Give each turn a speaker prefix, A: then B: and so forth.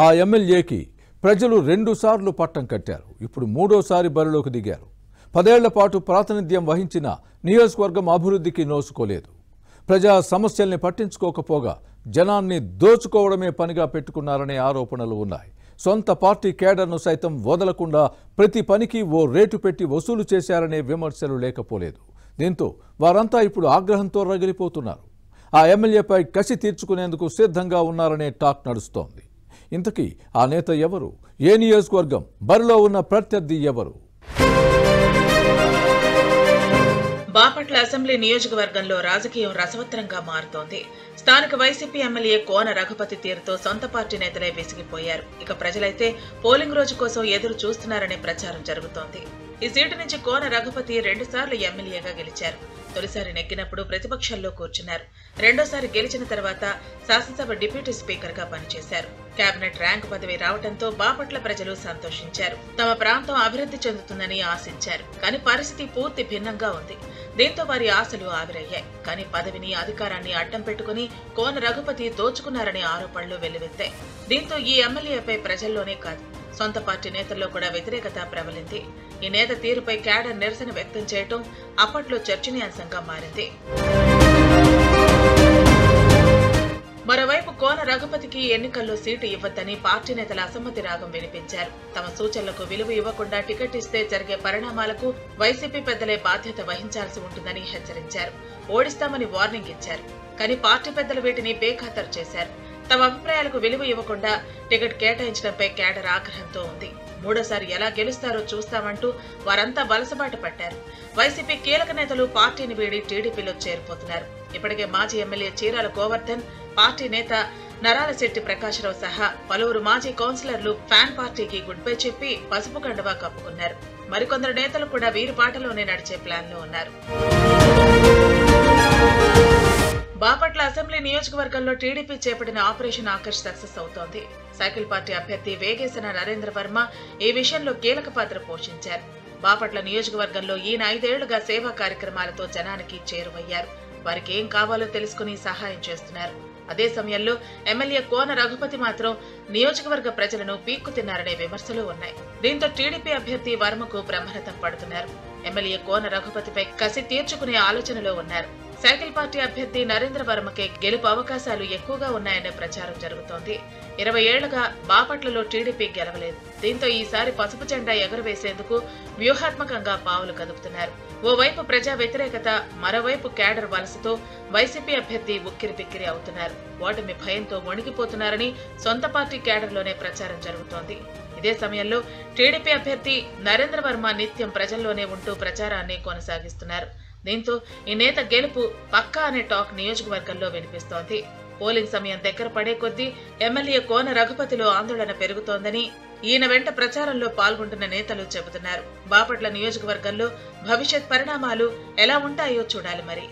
A: ఆ ఎమ్మెల్యేకి ప్రజలు 2 సార్లు పట్టం కట్టారు. ఇప్పుడు 3వ బరిలోకి దిగారు. 10 ఏళ్ల పాటు ప్రాతినిధ్యం వహించిన నియోజకవర్గం అభివృద్ధికి నోసుకోలేదు. ప్రజా సమస్యల్ని పట్టించుకోకపోగా జనాన్ని దోచుకోవడమే పనిగా పెట్టుకున్నారనే ఆరోపణలు ఉన్నాయి. సొంత పార్టీ కేడర్ను సైతం వదలకుండా ప్రతి పనికి ఓ రేటు పెట్టి వసూలు చేశారనే విమర్శలు లేకపోలేదు. దీంతో వారంతా ఇప్పుడు ఆగ్రహంతో రగిలిపోతున్నారు. ఆ ఎమ్మెల్యేపై కసి తీర్చుకునేందుకు సిద్ధంగా ఉన్నారనే టాక్ నడుస్తోంది. ఇంతకీ ఆ నేత ఎవరు? ఏ నియోజకవర్గం? బరిలో ఉన్న ప్రత్యర్థి ఎవరు?
B: బాపట్ల అసెంబ్లీ నియోజకవర్గంలో రాజకీయం రసవత్తరంగా మారుతోంది. స్థానిక వైసీపీ ఎమ్మెల్యే కోన రఘుపతి తీరుతో సొంత పార్టీ నేతలే విసిగిపోయారు. ఇక ప్రజలైతే పోలింగ్ రోజు కోసం ఎదురు చూస్తున్నారనే ప్రచారం జరుగుతోంది. ఈ సీటు నుంచి కోన రఘుపతి 2 సార్లు ఎమ్మెల్యేగా గెలిచారు. తొలిసారి నెగ్గినప్పుడు ప్రతిపక్షంలో కూర్చున్నారు. రెండోసారి గెలిచిన తర్వాత శాసనసభ డిప్యూటీ స్పీకర్ గా పనిచేశారు. కేబినెట్ ర్యాంకు పదవి రావడంతో బాపట్ల ప్రజలు సంతోషించారు. తమ ప్రాంతం అభివృద్ధి చెందుతుందని ఆశించారు. కానీ పరిస్థితి పూర్తి భిన్నంగా ఉంది. దీంతో వారి ఆశలు ఆవిరయ్యాయి. కానీ పదవిని, అధికారాన్ని అడ్డం పెట్టుకుని కోన రఘుపతి దోచుకున్నారనే ఆరోపణలు వెల్లువెత్తాయి. దీంతో ఈ ఎమ్మెల్యేపై ప్రజల్లోనే కాదు, సొంత పార్టీ నేతల్లో కూడా వ్యతిరేకత ప్రబలింది. ఈ నేత తీరుపై కేడర్ నిరసన వ్యక్తం చేయడం అప్పట్లో చర్చనీయాంశంగా మారింది. మరోవైపు కోన రఘుపతికి ఎన్నికల్లో సీటు ఇవ్వద్దని పార్టీ నేతల అసమ్మతి రాగం వినిపించారు. తమ సూచనలకు విలువ ఇవ్వకుండా టికెట్ ఇస్తే జరిగే పరిణామాలకు వైసీపీ పెద్దలే బాధ్యత వహించాల్సి ఉంటుందని హెచ్చరించారు. ఓడిస్తామని వార్నింగ్ ఇచ్చారు. కానీ పార్టీ పెద్దలు వీటిని బేఖాతరు చేశారు. తమ అభిప్రాయాలకు విలువ ఇవ్వకుండా టికెట్ కేటాయించడంపై కేడర్ ఆగ్రహంతో ఉంది. 3వసారి ఎలా గెలుస్తారో చూస్తామంటూ వారంతా వలసబాట పట్టారు. వైసీపీ కీలక నేతలు పార్టీని వీడి టీడీపీలో చేరిపోతున్నారు. ఇప్పటికే మాజీ ఎమ్మెల్యే చీరాల గోవర్ధన్, పార్టీ నేత నరాలశెట్టి ప్రకాశరావు సహా పలువురు మాజీ కౌన్సిలర్లు ఫ్యాన్ పార్టీకి గుడ్ బై చెప్పి పసుపు కండువా కప్పుకున్నారు. మరికొందరు నేతలు కూడా వీరి బాటలోనే నడిచే ప్లాన్ లో ఉన్నారు. బాపట్ల అసెంబ్లీ నియోజకవర్గంలో టీడీపీ చేపట్టిన ఆపరేషన్ ఆకర్ష్ సక్సెస్ అవుతోంది. సైకిల్ పార్టీ అభ్యర్థి వేగేసిన నరేంద్ర వర్మ ఈ విషయంలో కీలక పాత్ర పోషించారు. బాపట్ల నియోజకవర్గంలో ఈయన 5 ఏళ్లుగా సేవా కార్యక్రమాలతో జనానికి చేరువయ్యారు. వారికి ఏం కావాలో తెలుసుకుని సహాయం చేస్తున్నారు. అదే సమయంలో ఎమ్మెల్యే కోన రఘుపతి మాత్రం నియోజకవర్గ ప్రజలను పీక్కు తిన్నారనే విమర్శలు ఉన్నాయి. దీంతో టీడీపీ అభ్యర్థి వర్మకు బ్రహ్మరథం పడుతున్నారు. ఎమ్మెల్యే కోన రఘుపతిపై కసి తీర్చుకునే ఆలోచనలో ఉన్నారు. సైకిల్ పార్టీ అభ్యర్థి నరేంద్ర వర్మకే గెలుపు అవకాశాలు ఎక్కువగా ఉన్నాయనే ప్రచారం జరుగుతోంది. 20 ఏళ్లుగా బాపట్లలో టీడీపీ గెలవలేదు. దీంతో ఈసారి పసుపు జెండా ఎగురవేసేందుకు వ్యూహాత్మకంగా పావులు కదుపుతున్నారు. ఓవైపు ప్రజా వ్యతిరేకత, మరోవైపు కేడర్ వలసతో వైసీపీ అభ్యర్థి ఉక్కిరిబిక్కిరి అవుతున్నారు. ఓటమి భయంతో వణికిపోతున్నారని సొంత పార్టీ కేడర్లోనే ప్రచారం జరుగుతోంది. ఇదే సమయంలో టీడీపీ అభ్యర్థి నరేంద్ర వర్మ నిత్యం ప్రజల్లోనే ఉంటూ ప్రచారాన్ని కొనసాగిస్తున్నారు. దీంతో ఈ నేత గెలుపు పక్కా అనే టాక్ నియోజకవర్గంలో వినిపిస్తోంది. పోలింగ్ సమయం దగ్గర పడే కొద్దీ ఎమ్మెల్యే కోన రఘుపతిలో ఆందోళన పెరుగుతోందని ఈయన వెంట ప్రచారంలో పాల్గొంటున్న నేతలు చెబుతున్నారు. బాపట్ల నియోజకవర్గంలో భవిష్యత్ పరిణామాలు ఎలా ఉంటాయో చూడాలి మరి.